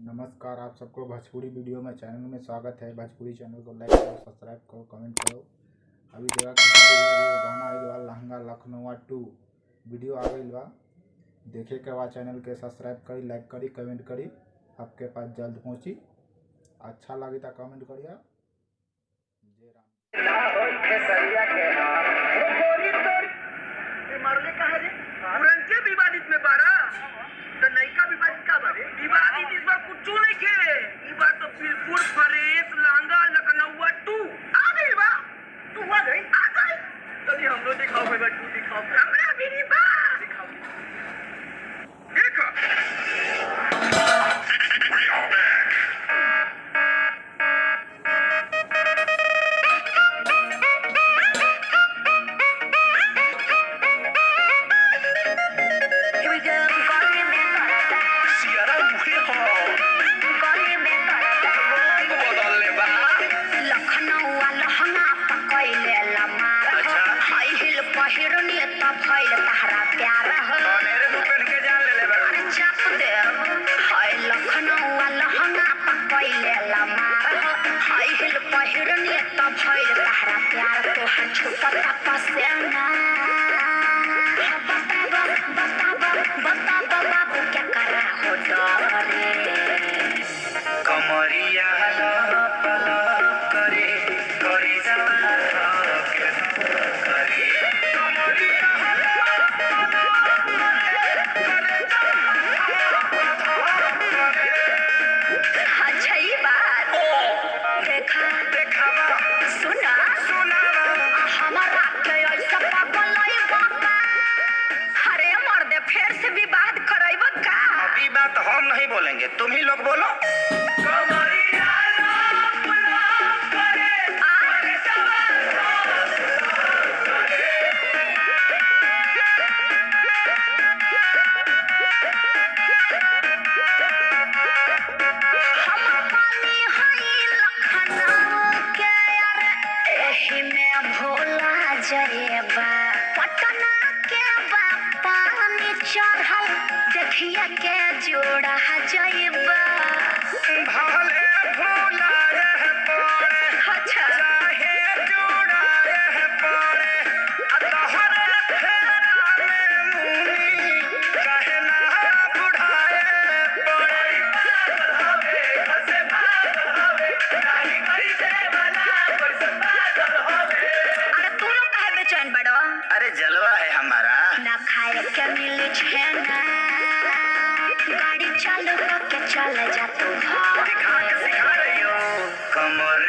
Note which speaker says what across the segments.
Speaker 1: नमस्कार, आप सबको भोजपुरी वीडियो में चैनल में स्वागत है। भोजपुरी चैनल को लाइक करो, सब्सक्राइब करो, कमेंट करो। अभी देखा गाना आइल बा लहंगा लखनऊ 2 वीडियो आ गई बा। देखे के बाद चैनल के सब्सक्राइब करी, लाइक करी, कमेंट करी, आपके पास जल्द पहुँची। अच्छा लगी तो कमेंट करिए। जय
Speaker 2: राम। विवादित में बारा तो नयका विवादित का बारे विवादित इस बार कुछ नहीं खे। इस बार तो बिल्कुल फ्रेश लहंगा लखनऊ 2 आ गई बा। तू आ गई तभी हम लोग दिखाओ भाई, तू दिखाओ हमरा भी नहीं बा। दिखाओ देखो हम नहीं बोलेंगे, तुम ही लोग बोलो।
Speaker 3: देखिए के जोड़ा जइबा
Speaker 2: भाले भोला रह पड़े
Speaker 3: अच्छा
Speaker 2: चाहे जोड़ा रह पड़े अतहरे फेरा में मुनी कहे ना बुढ़ाए पड़े हवे हसे पागल हवे नहीं करी दे वाला कोई सब पागल हवे।
Speaker 3: अरे तू लोग काहे बेचैन बड़ो?
Speaker 2: अरे जलवा है हमारा
Speaker 3: ना खाए के मिले छेना गाड़ी चालू करके चल जा तू
Speaker 2: दिखा के सिखा रही हो कमर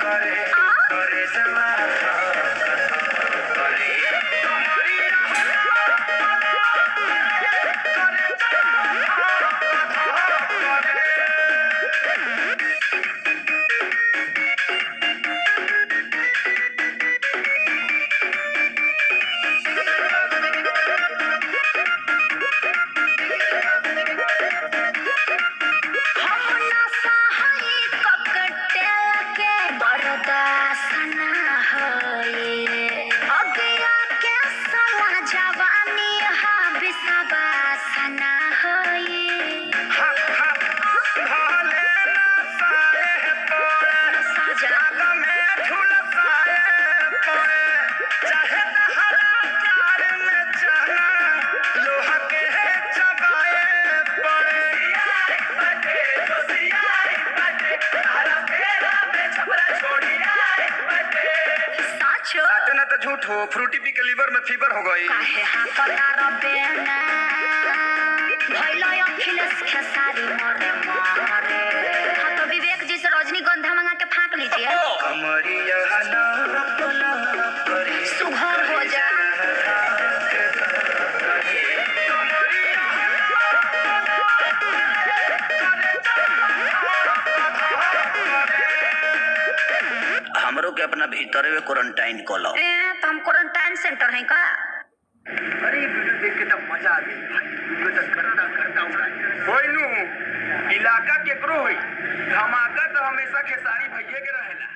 Speaker 2: करे करे से माथा करे झूठ हो। फ्रूटी पी के लीवर में फीवर हो गई।
Speaker 3: काहे हाकला रबेना भइलो अखिलेश खेसारी मरे हाँ तो विवेक जी से रजनीगंधा मंगा के फाँक लीजिए।
Speaker 2: कमरिया
Speaker 3: सुघर हो जा
Speaker 2: हमरो के अपना भीतर में क्वारंटाइन को लो।
Speaker 3: तो हम क्वारंटाइन सेंटर है का?
Speaker 2: अरे वीडियो देख के तो मजा आ गई भाई। वीडियो तो करता होई नु इलाका केकरो होई धमाका तो हमेशा खेसारी भैया के रहेला।